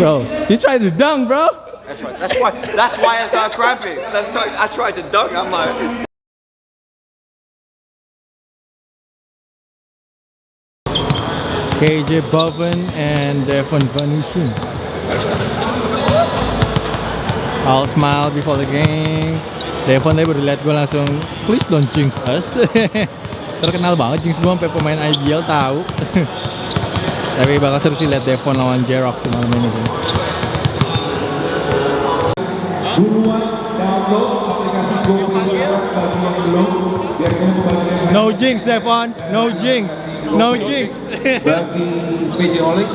Bro, you tried to dunk, bro. That's right. That's why I started cramping. I tried to dunk. I'm like. KJ Buffen and Beruntun. All smile before the game. Devon tadi baru lihat gue langsung, please don't jinx us. Terkenal banget jinx gue sampai pemain IBL tahu. Tapi bakal seru sih lihat Devon lawan JAYA semalam ini sih. No jinx Devon, no jinx. No jinx. Bagi PJ Olix.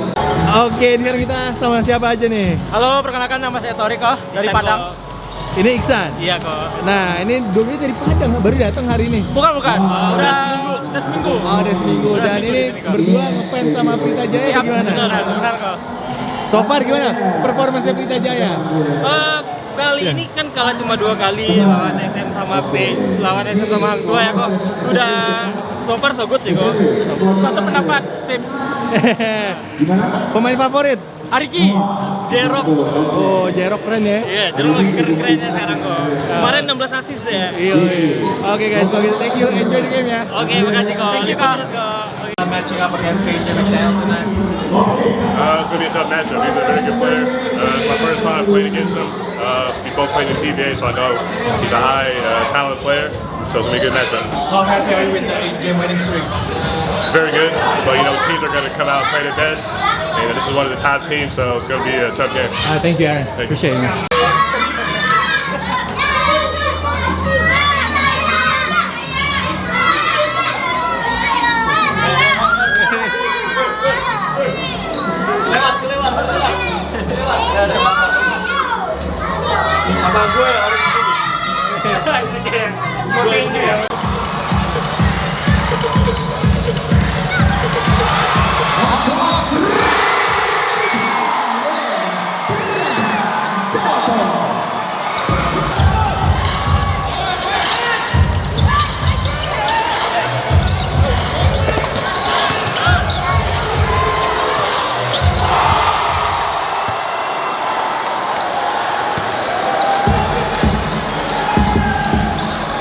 Oke, sekarang kita sama siapa aja nih? Halo, perkenalkan nama saya Toriko dari Padang. Ini Iksan? Iya kok. Nah, ini dulunya dari Padang, baru datang hari ini? Bukan. Udah seminggu. Oh, udah seminggu. Dan ini berdua ngefans sama Pelita Jaya gimana? Benar kok. So far gimana performance Pelita Jaya? Kali ini kan kalah cuma 2 kali lawan SM sama Hang Tua ya kok. Udah so far so good sih kok. Satu pendapat, sip. Pemain favorit? Ariki, Jerok. Oh, Jerok keren ya? Iya, Jerok lagi keren-kerennya sekarang kok. Kemarin 16 assist ya. Iya. Oke guys, kalau gitu thank you, enjoy the game ya. Oke, makasih kok. Thank you, Kak. Matching up against KJ McDaniel tonight. It's going to be a tough matchup. He's a very good player. It's my first time playing against him. We both played in the PBA, so I know he's a high talent player. So it's going to be a good matchup. How happy are you with the 8-game winning streak? It's very good, but teams are going to come out and play their best. And this is one of the top teams, so it's going to be a tough game. Thank you, Aaron. Appreciate it. Abang gue orang di sini. Itu kayak potensi ya.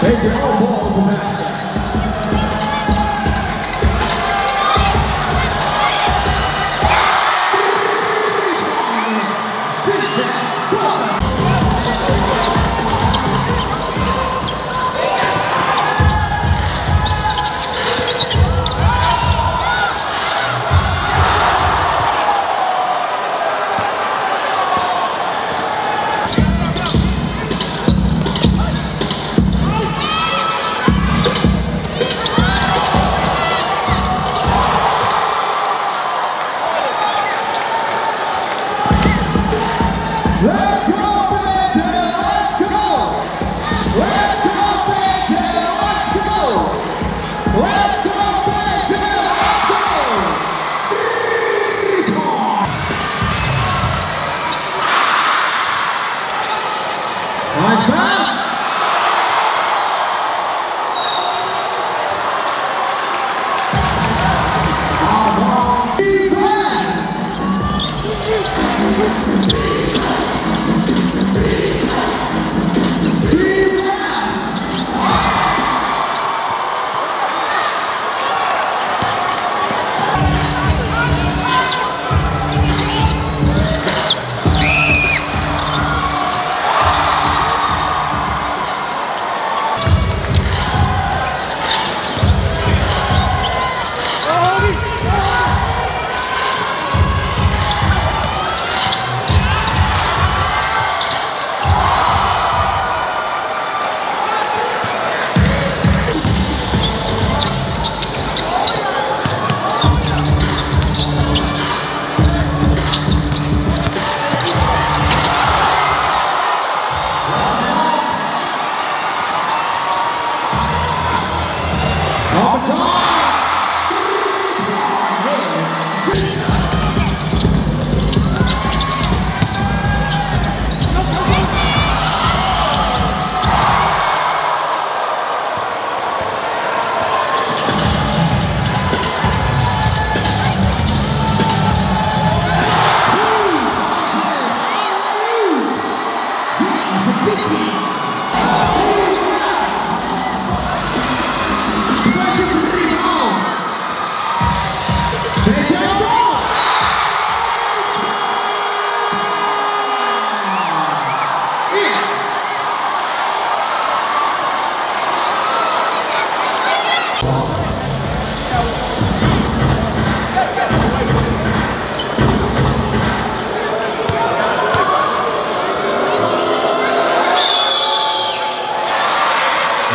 PJ Olix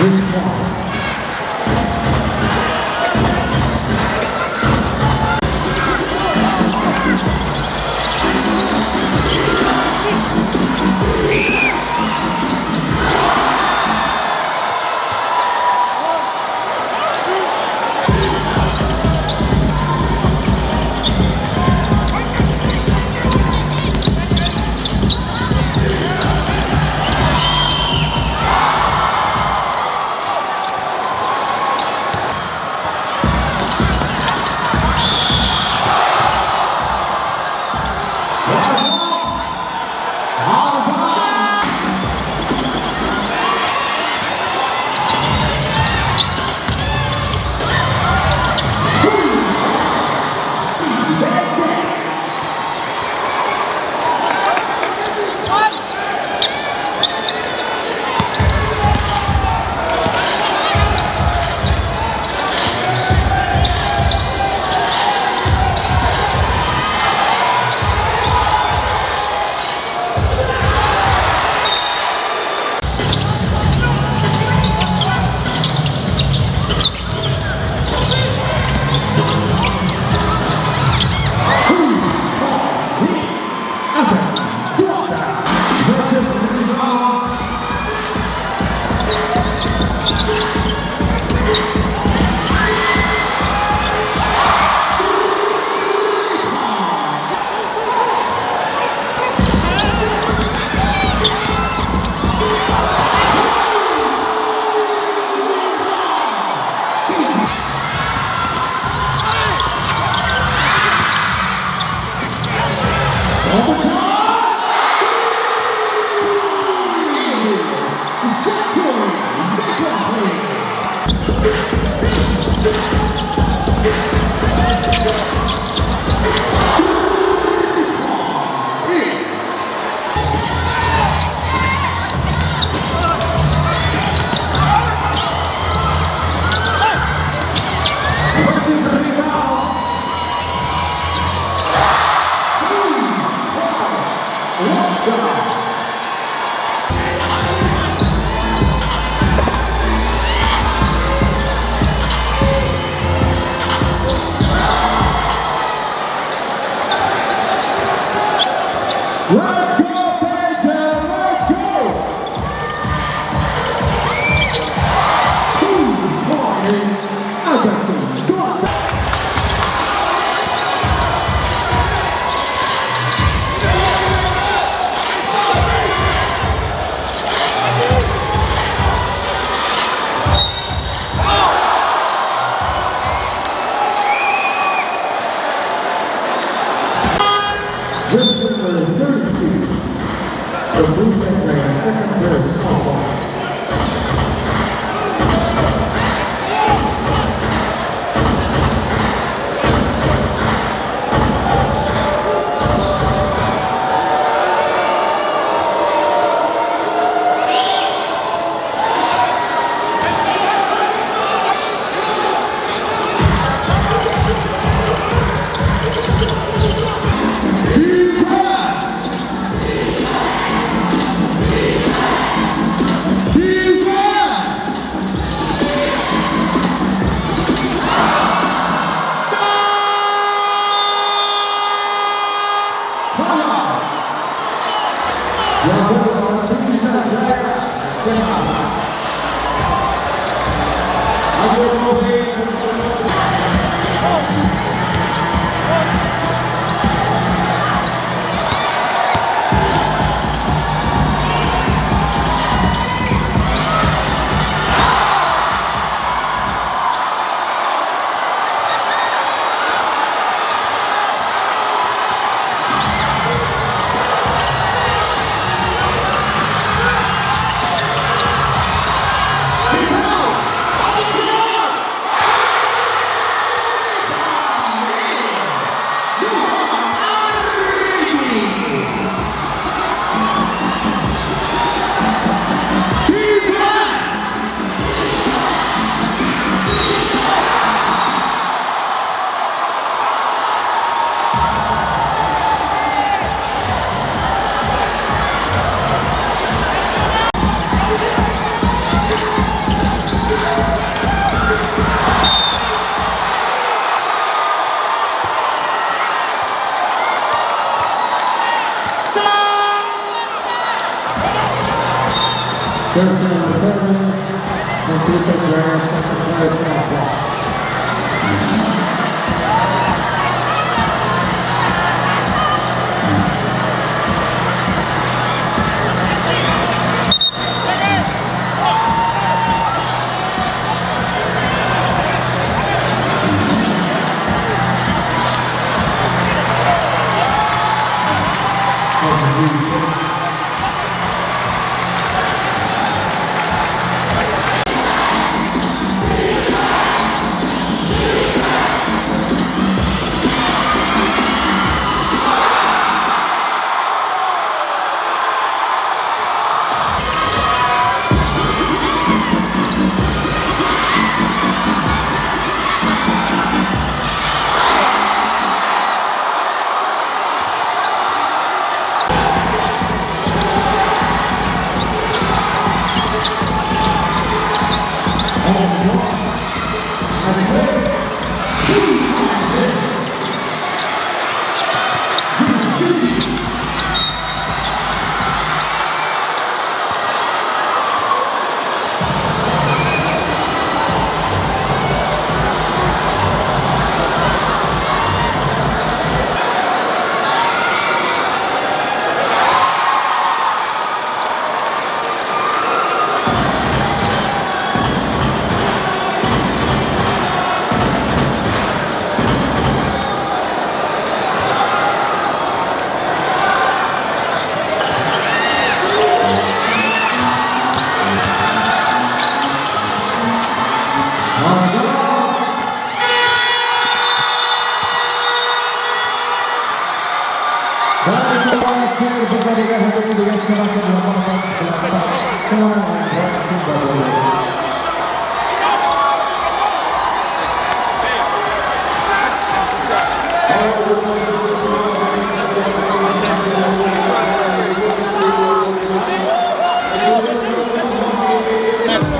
This one.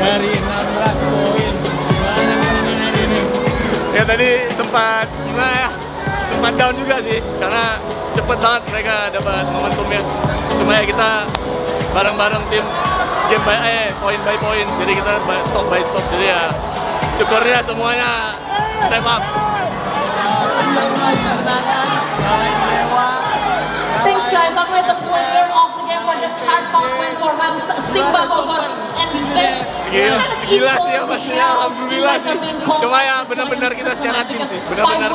Dari 16 poin. Hari ini. Ya tadi sempat gimana ya? Sempat down juga sih karena cepet banget mereka dapat momentumnya. Cuma ya kita bareng-bareng tim game point by point. Jadi kita stop by stop. Jadi ya syukurnya semuanya step up. Thanks guys, I'm with the player of the game for this hard-fought win for SIMBA Bogor. And this Gila sih ya pastinya, alhamdulillah sih. Cuma ya benar-benar kita secara tim sih, benar-benar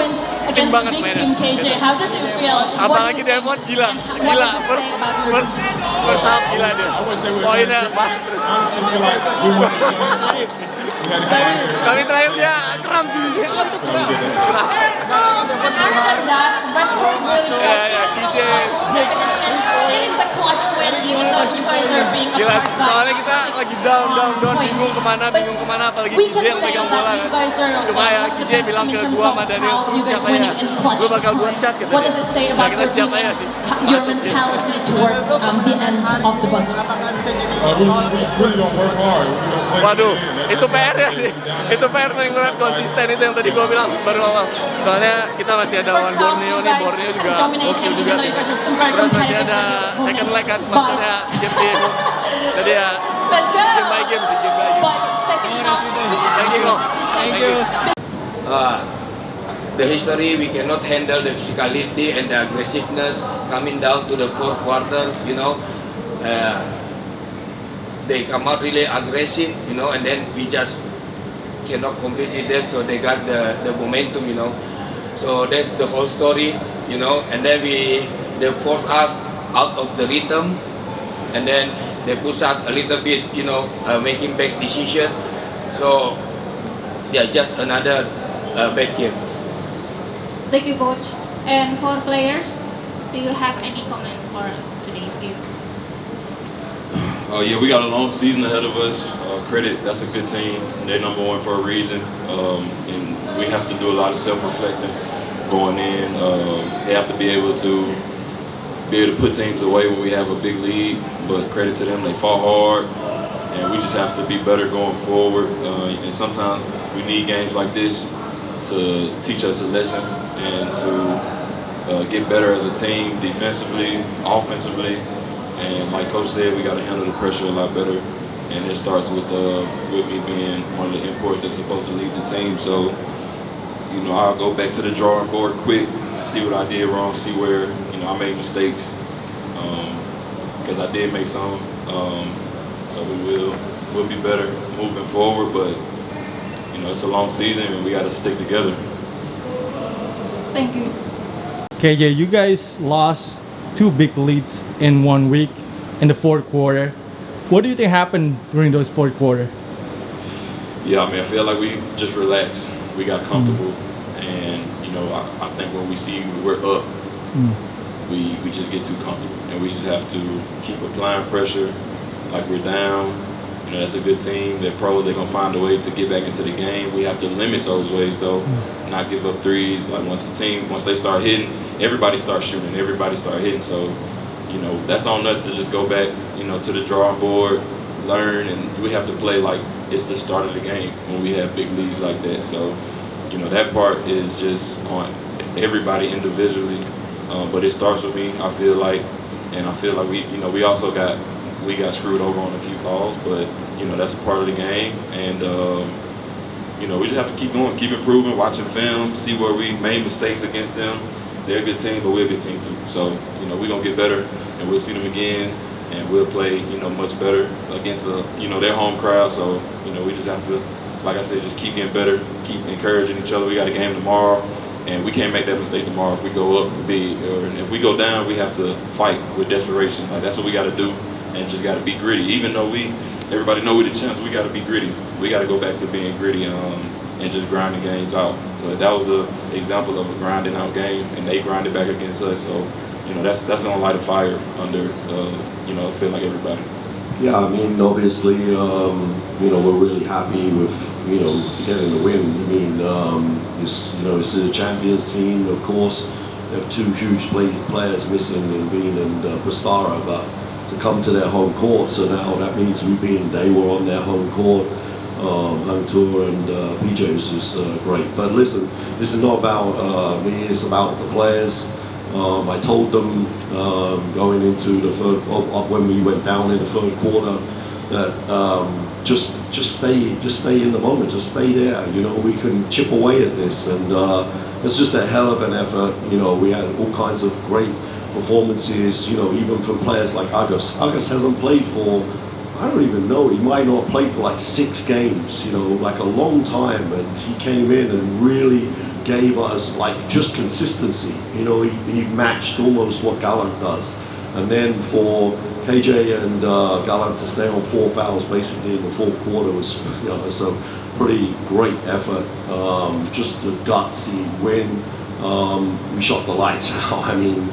tim banget mainnya. Gitu. How does it feel? Apalagi Demon gila, first half gila dia. Poinnya masuk terus. Kami terakhir dia kram sih. It is a clutch win, even though you guys are being Gila, apart by soalnya kita lagi down, bingung kemana, apalagi KJ yang pegang bola kan. Cuma ya KJ bilang ke gua sama Daniel, lu siap aja, lu bakal buat shot gitu. Nah kita siap aja sih. Your mentality towards the end of the buzzer. Waduh, itu PR ya sih. Itu PR paling berat, konsisten itu yang tadi gua bilang baru awal. Soalnya kita masih ada lawan Borneo nih, Borneo juga gokil juga nih. Terus masih ada second leg kan, maksudnya game game. Jadi ya game by game sih, game by game. Thank you, bro. Thank you. The history, we cannot handle the physicality and the aggressiveness coming down to the fourth quarter, you know. They come out really aggressive, you know, and then we just cannot compete with them, so they got the momentum, you know. So that's the whole story, you know, and then they force us out of the rhythm, and then they push us a little bit, you know, making bad decision. So yeah, just another bad game. Thank you, coach. And for players, do you have any comment for today's game? Yeah, we got a long season ahead of us. Credit, that's a good team. They're number one for a reason, and we have to do a lot of self-reflecting going in. They have to be able to put teams away when we have a big lead. But credit to them, they fought hard, and we just have to be better going forward. And sometimes we need games like this to teach us a lesson and to get better as a team defensively, offensively. And like Coach said, we got to handle the pressure a lot better and it starts with me being one of the imports that's supposed to lead the team. So, you know, I'll go back to the drawing board quick, see what I did wrong, see where, you know, I made mistakes, because I did make some. So we'll be better moving forward, but you know, it's a long season and we got to stick together. Thank you. KJ, you guys lost 2 big leads in 1 week in the 4th quarter. What do you think happened during those 4th quarter? Yeah, I mean, I feel like we just relaxed. We got comfortable, and you know, I think when we see we're up, we just get too comfortable, and we just have to keep applying pressure like we're down. You know, that's a good team. They're pros. They're gonna find a way to get back into the game. We have to limit those ways, though. Not give up threes. Like once they start hitting, everybody starts shooting. Everybody start hitting. So, you know, that's on us to just go back, you know, to the drawing board, learn, and we have to play like it's the start of the game when we have big leads like that. So, you know, that part is just on everybody individually. But it starts with me. I feel like we also got screwed over on a few calls, but you know, that's a part of the game, and you know, we just have to keep going, keep improving, watching film, see where we made mistakes against them. They're a good team, but we're a good team too. So, you know, we're gonna get better, and we'll see them again, and we'll play, you know, much better against their home crowd. So, you know, we just have to, like I said, just keep getting better, keep encouraging each other. We got a game tomorrow, and we can't make that mistake tomorrow. If we go up big, or if we go down, we have to fight with desperation. Like, that's what we got to do, and just got to be gritty. Even though everybody know we're the champs, we got to be gritty. We got to go back to being gritty and just grinding games out. But that was an example of a grinding out game, and they grinded back against us. So, you know, that's gonna light a fire under, you know, I feel like everybody. Yeah, I mean, obviously, you know, we're really happy with, you know, getting the win. I mean, this is a Champions team, of course. They have 2 huge players missing in Bean and Pastara, but to come to their home court, so now that means they were on their home court, home tour, and PJ was just great. But listen, this is not about me, it's about the players. I told them going into the when we went down in the 3rd quarter that just stay in the moment, just stay there. You know, we can chip away at this, and it's just a hell of an effort. You know, we had all kinds of great performances. You know, even from players like Agus. Agus hasn't played for, I don't even know, he might not have played for like 6 games. You know, like a long time, and he came in and really gave us like just consistency. You know, he matched almost what Gallant does. And then for KJ and Gallant to stay on 4 fouls basically in the 4th quarter was, you know, it's a pretty great effort. Just a gutsy win. We shot the lights out. I mean,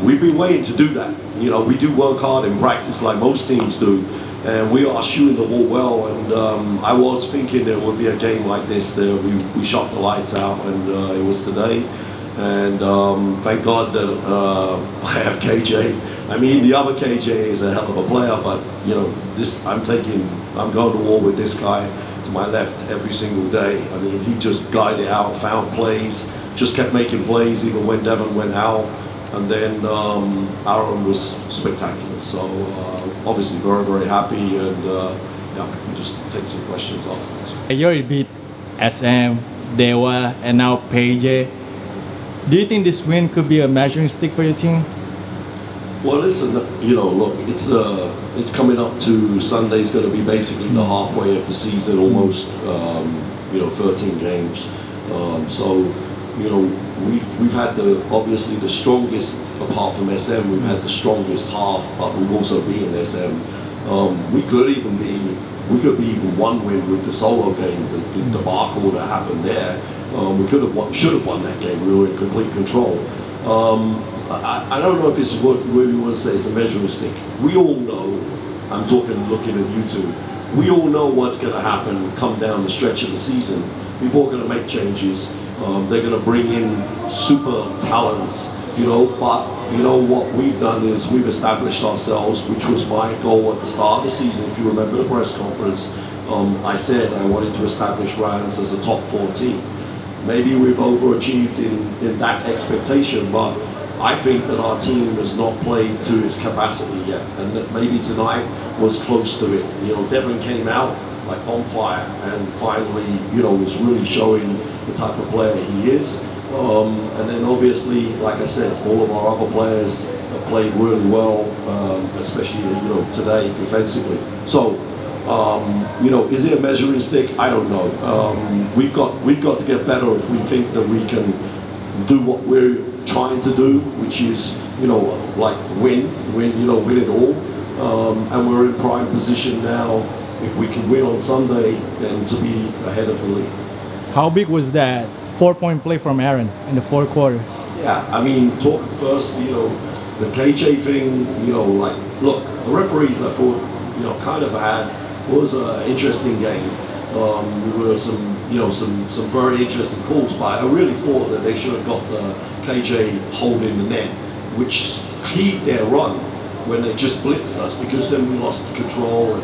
we've been waiting to do that. You know, we do work hard in practice like most teams do. And we are shooting the ball well, and I was thinking there would be a game like this. We shot the lights out, and it was today. And thank God that I have KJ. I mean, the other KJ is a hell of a player, but you know, I'm going to war with this guy to my left every single day. I mean, he just guided out, found plays, just kept making plays even when Devon went out. And then Aaron was spectacular. So obviously very, very happy, and yeah, we just take some questions afterwards. You already beat SM, Dewa, and now PJ. Do you think this win could be a measuring stick for your team? Well, listen, you know, look, it's coming up to Sunday's going to be basically the halfway of the season, almost. You know, 13 games. So, you know, we've had obviously the strongest, apart from SM, we've had the strongest half, but we've also beaten SM. We could be even 1 win with the solo game, with the debacle that happened there. We should have won that game. We were in complete control. I don't know if it's what really want to say it's a measuring stick. We all know, looking at YouTube, we all know what's going to happen come down the stretch of the season. People are going to make changes. They're going to bring in super talents, you know, but you know what we've done is we've established ourselves, which was my goal at the start of the season. If you remember the press conference, I said I wanted to establish RANS as a top 4 team. Maybe we've overachieved in that expectation, but I think that our team has not played to its capacity yet, and that maybe tonight was close to it. You know, Devon came out like on fire, and finally, you know, was really showing the type of player he is. And then obviously, like I said, all of our other players have played really well, especially, you know, today defensively. So, you know, is it a measuring stick? I don't know. We've got to get better if we think that we can do what we're trying to do, which is, you know, like win it all. And we're in prime position now. If we can win on Sunday, then to be ahead of the league. How big was that 4-point play from Aaron in the fourth quarter? Yeah, I mean, talk first, you know, the KJ thing, you know, like, look, the referees, I thought, you know, kind of was an interesting game. There were some very interesting calls, but I really thought that they should have got the KJ holding the net, which keyed their run when they just blitzed us, because then we lost control, and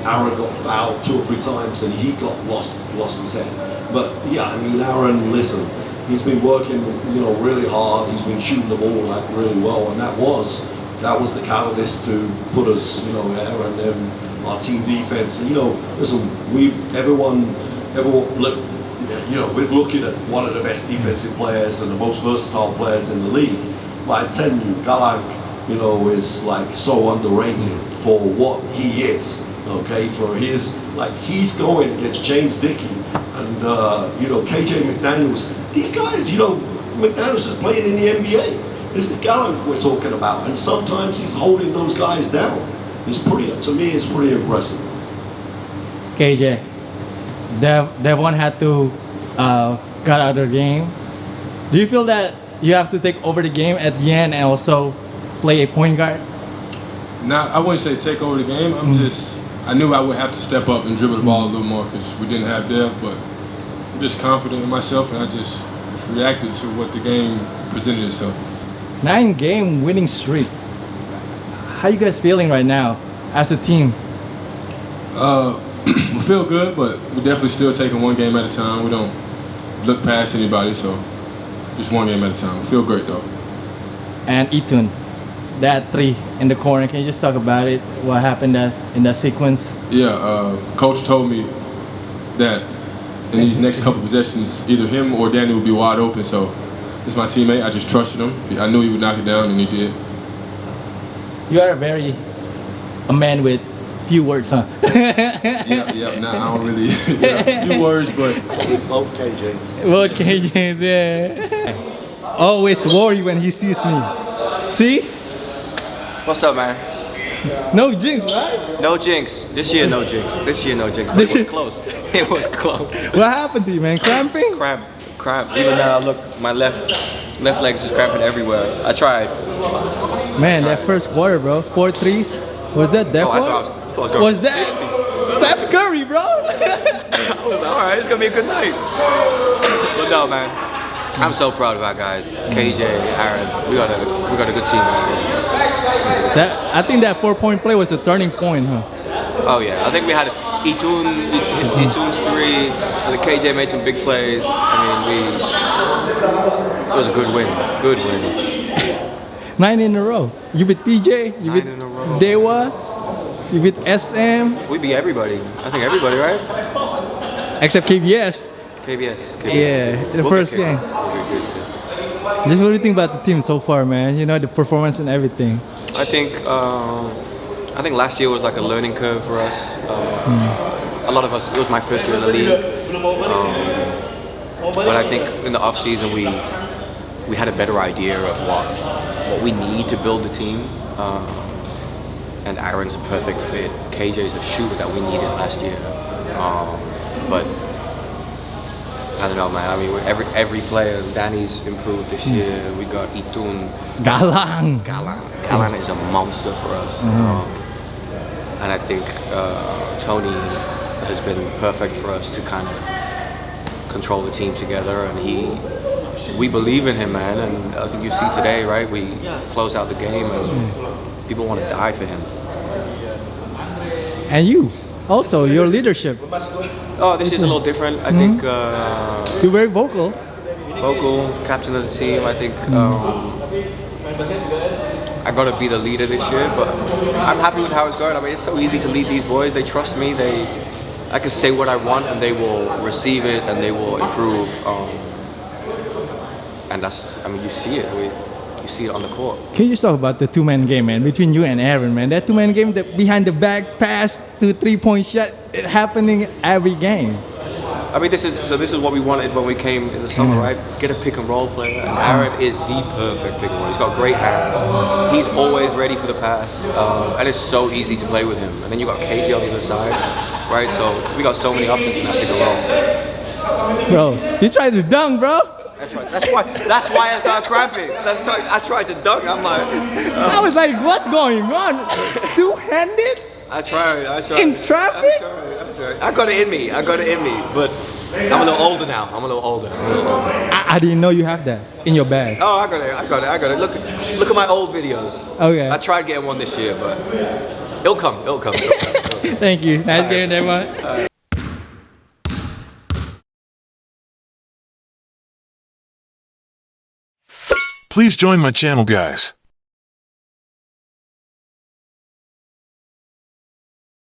Aaron got fouled 2 or 3 times and he got lost his head. But yeah, I mean, Aaron, listen, he's been working, you know, really hard. He's been shooting the ball like really well, and that was the catalyst to put us, you know, Aaron and our team defense. And, you know, listen, everyone look, you know, we're looking at one of the best defensive players and the most versatile players in the league. But I tell you, Galang, you know, is like so underrated for what he is. Okay, for his, like, he's going against James Dickey and you know, KJ McDaniels. These guys, you know, McDaniels is playing in the NBA. This is Galang we're talking about, and sometimes he's holding those guys down. It's pretty, to me, it's pretty impressive. KJ, Devon had to cut out of the game. Do you feel that you have to take over the game at the end and also play a point guard? Nah, I wouldn't say take over the game. I knew I would have to step up and dribble the ball a little more because we didn't have Dev, but I'm just confident in myself, and I just reacted to what the game presented itself. 9-game winning streak. How you guys feeling right now as a team? We feel good, but we're definitely still taking one game at a time. We don't look past anybody, so just one game at a time. We feel great though. And Itun, that 3 in the corner, can you just talk about it? What happened in that sequence? Yeah, coach told me that in these next couple possessions, either him or Danny would be wide open. So this is my teammate. I just trusted him. I knew he would knock it down, and he did. You are a man with few words, huh? Yeah. Nah, I don't really. Yeah, few words, but Both KJs. Both KJs, yeah. Always worry when he sees me. See? What's up, man? No jinx, right? No jinx. This year, no jinx. This year, no jinx. But it was close. It was close. What happened to you, man? Cramping? Cramp. Even now, look, my left leg's just cramping everywhere. I tried. Man, that first quarter, bro. 4 threes. Was that I thought I was going for that 60. Steph Curry, bro? I was like, all right, it's gonna be a good night. But no, man, I'm so proud of our guys. KJ, Aaron, we got a good team this year. I think that 4-point play was the turning point, huh? Oh yeah, I think we had Itun's 3, and the KJ made some big plays. I mean, it was a good win. Good win. 9 in a row. You beat PJ, you beat Dewa, you beat SM. We beat everybody. I think everybody, right? Except KBS. KBS. Yeah, the first game. Just what do you think about the team so far, man? You know, the performance and everything. I think last year was like a learning curve for us. A lot of us, it was my first year in the league. But I think in the off season we had a better idea of what we need to build the team. And Aaron's a perfect fit. KJ's the shooter that we needed last year. But I don't know, man. I mean, every player. Danny's improved this year. We got Itun. Galang is a monster for us. And I think Tony has been perfect for us to kind of control the team together. And we believe in him, man. And I think you see today, right? We close out the game, and people want to die for him. And you, also your leadership. Oh, this is a little different. I think you're very vocal. Captain of the team. I think I gotta be the leader this year, but I'm happy with how it's going. I mean, it's so easy to lead these boys. They trust me. I can say what I want, and they will receive it, and they will improve. And I mean, you see it. You see it on the court. Can you just talk about the two-man game, man, between you and Aaron, man? That two-man game, the behind the back pass to three-point shot, it happening every game. I mean, this is what we wanted when we came in the summer, right? Get a pick and roll player, and Aaron is the perfect pick and roll. He's got great hands. He's always ready for the pass, and it's so easy to play with him. And then you got KG on the other side, right? So we got so many options in that pick and roll. Bro, you tried to dunk, bro. That's why I started cramping. I tried to dunk. I'm like, I was like, what's going on? Two-handed? I tried. In traffic? I tried. I got it in me. But I'm a little older now. I'm a little older. I didn't know you have that in your bag. Oh, I got it. Look at my old videos. Okay. I tried getting one this year, but it'll come. Thank you. Nice game, everyone. Please join my channel, guys.